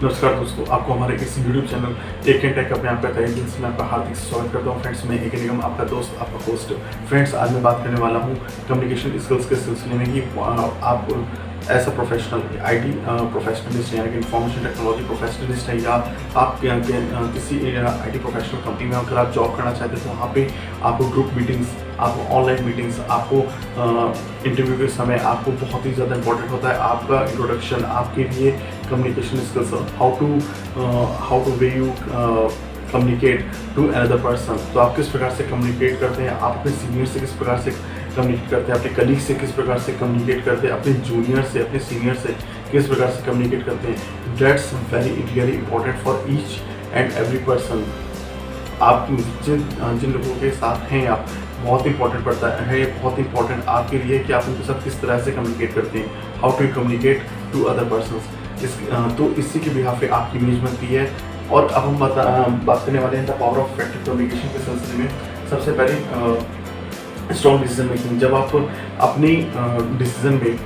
नमस्कार दोस्तों, आपको हमारे इस यूट्यूब चैनल एक एंड टेक में आपका तहे दिल से मैं आपका हार्दिक स्वागत करता हूं। फ्रेंड्स, मैं एक निगम आपका दोस्त, आपका होस्ट। फ्रेंड्स, आज मैं बात करने वाला हूं कम्युनिकेशन स्किल्स के सिलसिले में कि आप as a professional IT professionalist यानी कि इंफॉर्मेशन टेक्नोलॉजी प्रोफेशनलिस्ट है, या आप किसी आईटी प्रोफेशनल कंपनी में अगर आप जॉब करना चाहते हैं तो वहाँ पे आपको ग्रुप मीटिंग्स, आपको ऑनलाइन मीटिंग्स, आपको इंटरव्यू के समय आपको बहुत ही ज़्यादा इंपॉर्टेंट होता है आपका इंट्रोडक्शन, आपके लिए communication skills, how to way you communicate to another person. तो आप किस प्रकार से कम्युनिकेट करते हैं, आप अपने सीनियर से किस प्रकार से कम्युनिकेट करते हैं, अपने कलीग से किस प्रकार से कम्युनिकेट करते हैं, अपने जूनियर से, अपने सीनियर से किस प्रकार से कम्युनिकेट करते हैं। That's very really important for each and every person. आप जिन लोगों के साथ हैं, आप बहुत इंपॉर्टेंट पड़ता है, बहुत इंपॉर्टेंट आपके लिए कि आप उनके साथ किस तरह से कम्युनिकेट करते हैं, how to communicate to other persons. तो इसी के बिहाफ पे आपकी इमेज बनती है। और अब हम बात करने वाले हैं the power of effective communication के सिलसिले में। सबसे पहले स्ट्रॉन्ग डिसीजन मेकिंग। जब आप अपनी डिसीजन में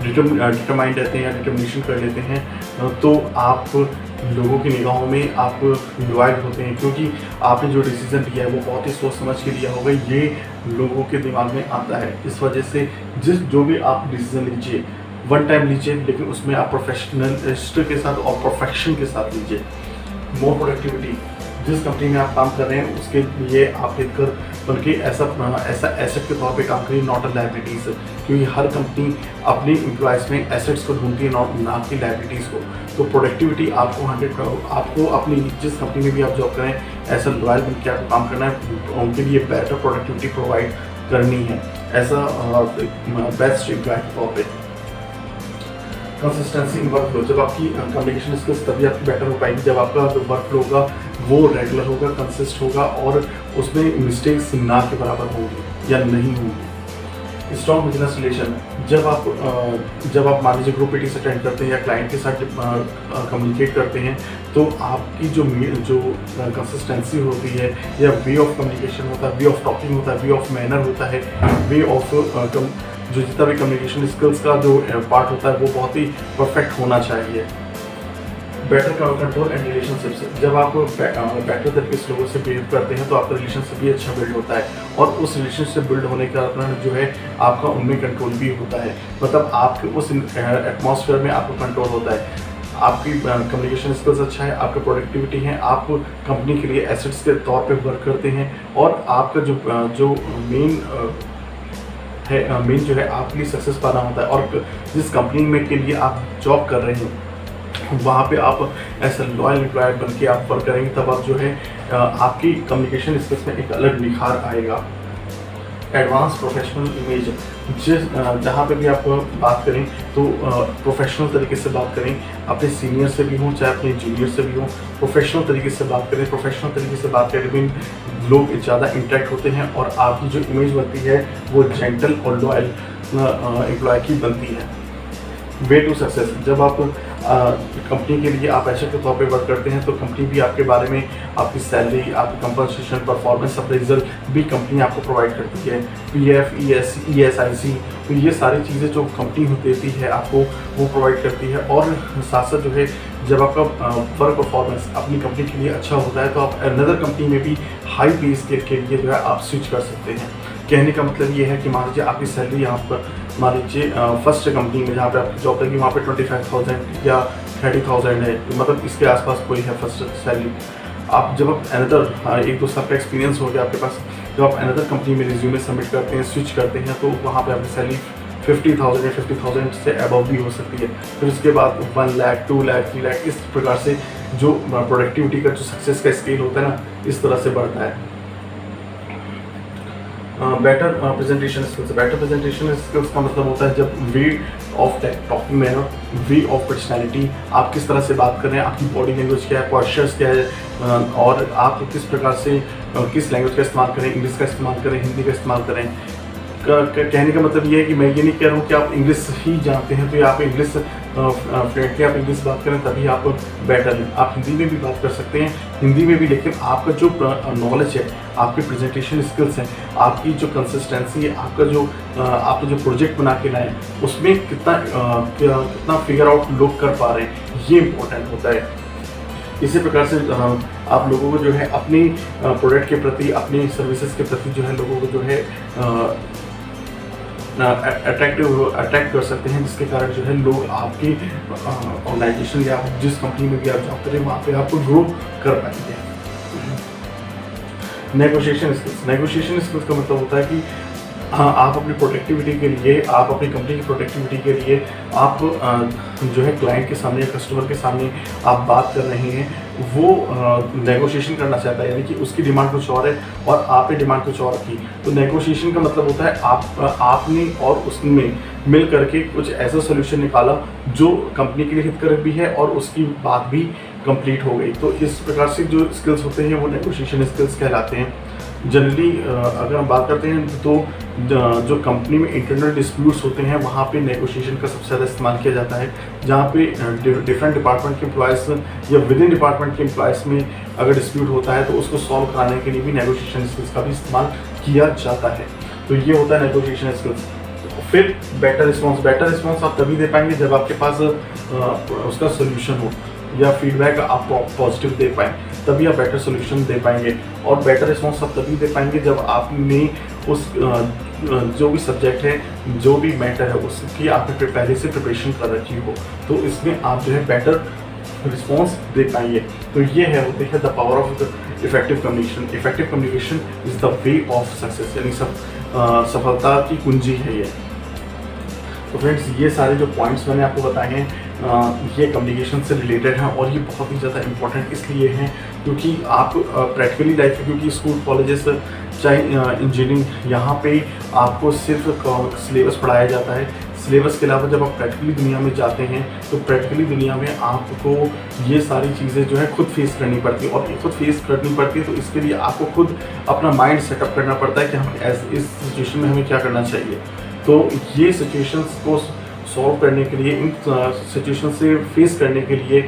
डिटरमाइंड रहते हैं या डिटर्मिनेशन कर लेते हैं तो आप लोगों की निगाहों में आप लॉयल होते हैं, क्योंकि आपने जो डिसीज़न लिया है वो बहुत ही सोच समझ के लिया होगा, ये लोगों के दिमाग में आता है। इस वजह से जो भी आप डिसीज़न लीजिए, वन टाइम लीजिए, लेकिन उसमें आप प्रोफेशनलिस्ट के साथ और परफेक्शन के साथ लीजिए। More productivity. जिस कंपनी में आप काम कर रहे हैं उसके लिए आप हितकर बल्कि ऐसा एसेट के तौर पे काम करिए, नॉट अ लाइबिलिटीज। क्योंकि हर कंपनी अपनी एम्प्लॉयज़ में एसेट्स को ढूंढती है, ना कि लाइबिलिटीज़ को। तो प्रोडक्टिविटी आपको अपनी जिस कंपनी में भी आप जॉब करें ऐसा लॉयल बन के आपको काम करना है, उनके लिए बेटर प्रोडक्टिविटी प्रोवाइड करनी है ऐसा बेस्ट एम्प्लॉय के तौर पर। Consistency in work flow. जब आपकी कम्युनिकेशन स्किल्स तभी आपकी बेटर हो पाएगी जब आपका जो वर्क फ्लो होगा वो रेगुलर होगा, कंसिस्ट होगा और उसमें मिस्टेक्स ना के बराबर होंगी या नहीं होंगी। Strong business relation. जब आप मान लीजिए ग्रुप मीटिंग्स अटेंड करते हैं या क्लाइंट के साथ कम्युनिकेट करते हैं तो आपकी जो कंसिस्टेंसी होती है या वे ऑफ कम्युनिकेशन होता है, वे ऑफ टॉकिंग होता है, वे ऑफ मैनर होता है, वे ऑफ जो जितना भी कम्युनिकेशन स्किल्स का जो पार्ट होता है वो बहुत ही परफेक्ट होना चाहिए। Better control and relationships. जब आप बेटर तरीके से लोगों से बिहेव करते हैं तो आपका रिलेशनशिप भी अच्छा बिल्ड होता है, और उस रिलेशनशिप बिल्ड होने का कारण जो है आपका उनमें कंट्रोल भी होता है। मतलब आपके उस एटमॉस्फेयर में आपको कंट्रोल होता है। आपकी कम्युनिकेशन स्किल्स अच्छा है, आपका प्रोडक्टिविटी है, आप कंपनी के लिए एसेट्स के तौर पे वर्क करते हैं, और आपका जो मेन जो है आपके लिए सक्सेस पाना होता है। और जिस कंपनी में के लिए आप जॉब कर रहे हैं वहाँ पे आप ऐसा लॉयल एम्प्लॉयर बन के आप वर्क करेंगे, तब आप जो है आपकी कम्युनिकेशन स्किल्स में एक अलग निखार आएगा। Advance professional image. जहाँ पे भी आप बात करें तो प्रोफेशनल तरीके से बात करें, अपने सीनियर से भी हों चाहे अपने जूनियर से भी हों, प्रोफेशनल तरीके से बात करें। प्रोफेशनल तरीके से बात करें भी लोग ज़्यादा इंटरेक्ट होते हैं और आपकी जो इमेज बनती है वो जेंटल और लॉयल एम्प्लॉय की बनती है। Way to success. जब आप कंपनी के लिए आप एसेट के तौर पे वर्क करते हैं तो कंपनी भी आपके बारे में आपकी सैलरी, आपकी कंपनसेशन, परफॉर्मेंस अप्रेजल भी कंपनी आपको प्रोवाइड करती है। पीएफ, ईएसआईसी, तो ये सारी चीज़ें जो कंपनी देती है आपको वो प्रोवाइड करती है। और साथ साथ जो है जब आपका वर्क परफॉर्मेंस अपनी कंपनी के लिए अच्छा होता है तो आप अनदर कंपनी में भी हाई पे स्केल के लिए जो है आप स्विच कर सकते हैं। कहने का मतलब ये है कि मान लीजिए आपकी सैलरी यहाँ पर मान लीजिए फर्स्ट कंपनी में जहाँ पे आपकी जॉब लगी वहाँ पे 25,000 या 30,000 है, मतलब इसके आसपास कोई है फर्स्ट सैलरी। आप जब आप अनदर 1-2 साल का एक्सपीरियंस हो गया आपके पास, जब आप अनदर कंपनी में रिज्यूमे सबमिट करते हैं, स्विच करते हैं, तो वहाँ पे आपकी सैलरी 50,000 या 50,000 से अबव भी हो सकती है। फिर उसके बाद 1 लाख, 2 लाख, 3 लाख, इस प्रकार से जो प्रोडक्टिविटी का जो सक्सेस का स्केल होता है ना, इस तरह से बढ़ता है। Better presentation skills. Better presentation skills का मतलब होता है जब way of talking manner, way of personality, आप किस तरह से बात कर रहे हैं, आपकी बॉडी लैंग्वेज क्या है, पोस्चर्स क्या है, और आप किस प्रकार से किस लैंग्वेज का इस्तेमाल करें, इंग्लिश का इस्तेमाल करें, हिंदी का इस्तेमाल करें, कहने का मतलब ये है कि मैं ये नहीं कह रहा हूँ कि आप इंग्लिश ही जानते हैं तो या आप इंग्लिश फ्लुएंटली आप इंग्लिश बात करें तभी आप बेटर हैं। आप हिंदी में भी बात कर सकते हैं, हिंदी में भी, लेकिन आपका जो नॉलेज है, आपकी प्रेजेंटेशन स्किल्स हैं, आपकी जो कंसिस्टेंसी है, आपका जो आप जो प्रोजेक्ट बना के लाएँ उसमें कितना फिगर आउट लोग कर पा रहे हैं, ये इम्पोर्टेंट होता है। इसी प्रकार से आप लोगों को जो है अपनी प्रोडक्ट के प्रति, अपनी सर्विसेज के प्रति जो है लोगों को जो है अट्रैक्ट कर सकते हैं, जिसके कारण जो है लोग आपकी ऑर्गेनाइजेशन या जिस कंपनी में भी आप जॉब करें वहाँ पे आपको ग्रो कर पाएंगे। नेगोशिएशन स्किल्स का मतलब होता है कि हाँ, आप अपनी प्रोडक्टिविटी के लिए, आप अपनी कंपनी की प्रोडक्टिविटी के लिए आप जो है क्लाइंट के सामने या कस्टमर के सामने आप बात कर रहे हैं, वो नेगोशिएशन करना चाहता है, यानी कि उसकी डिमांड कुछ और है और आपने डिमांड कुछ और की। तो नेगोशिएशन का मतलब होता है आपने और उसने मिल करके कुछ ऐसा सोल्यूशन निकाला जो कंपनी के लिए हितकारक भी है और उसकी बात भी कंप्लीट हो गई। तो इस प्रकार से जो स्किल्स होते हैं वो नेगोशिएशन स्किल्स कहलाते हैं। जनरली अगर हम बात करते हैं तो जो कंपनी में इंटरनल डिस्प्यूट्स होते हैं वहाँ पे नेगोशिएशन का सबसे ज़्यादा इस्तेमाल किया जाता है, जहाँ पे डिफरेंट डिपार्टमेंट के एम्प्लॉयज़ या विद इन डिपार्टमेंट के एम्प्लॉयज़ में अगर डिस्प्यूट होता है तो उसको सॉल्व कराने के लिए भी नेगोशिएशन स्किल्स का भी इस्तेमाल किया जाता है। तो ये होता है नेगोशिएशन स्किल्स। फिर बेटर रिस्पॉन्स आप तभी दे पाएंगे जब आपके पास उसका सोल्यूशन हो या फीडबैक आप पॉजिटिव दे पाएँ, तभी आप बेटर सोल्यूशन दे पाएंगे। और बेटर रिस्पॉन्स आप तभी दे पाएंगे जब आपने उस जो भी सब्जेक्ट है, जो भी मैटर है, उसकी आपने पहले से प्रिपरेशन कर रखी हो, तो इसमें आप जो है बेटर रिस्पॉन्स दे पाएंगे। तो ये है होते हैं the power of effective communication. Effective communication is the way of success, यानी सफलता की कुंजी है ये। तो फ्रेंड्स, ये सारे जो पॉइंट्स मैंने आपको बताए हैं ये कम्युनिकेशन से रिलेटेड हैं और ये बहुत ही ज़्यादा इम्पोर्टेंट इसलिए हैं क्योंकि आप प्रैक्टिकली लाइफ में, क्योंकि स्कूल कॉलेजेस चाहे इंजीनियरिंग, यहाँ पे आपको सिर्फ सिलेबस पढ़ाया जाता है। सिलेबस के अलावा जब आप प्रैक्टिकली दुनिया में जाते हैं तो प्रैक्टिकली दुनिया में आपको ये सारी चीज़ें जो है खुद फेस करनी पड़ती है, और खुद फेस करनी पड़ती है तो इसके लिए आपको खुद अपना माइंड सेटअप करना पड़ता है कि हम इस सिचुएशन में हमें क्या करना चाहिए। तो ये सिचुएशंस को सॉल्व करने के लिए, इन सिचुएशन से फेस करने के लिए,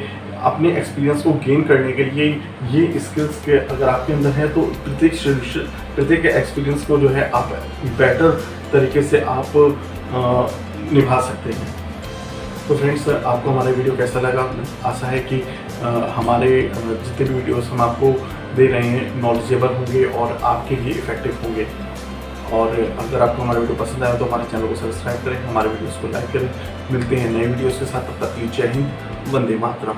अपने एक्सपीरियंस को गेन करने के लिए ये स्किल्स के अगर आपके अंदर है तो प्रत्येक एक्सपीरियंस को जो है आप बेटर तरीके से आप निभा सकते हैं। तो फ्रेंड्स, आपको हमारा वीडियो कैसा लगा? आशा है कि हमारे जितने भी वीडियोस हम आपको दे रहे हैं नॉलेजेबल होंगे और आपके लिए इफ़ेक्टिव होंगे। और अगर आपको हमारा वीडियो पसंद आया तो हमारे चैनल को सब्सक्राइब करें, हमारे वीडियोस को लाइक करें। मिलते हैं नए वीडियोस के साथ, तब तक के लिए जय हिंद, वंदे मातरम।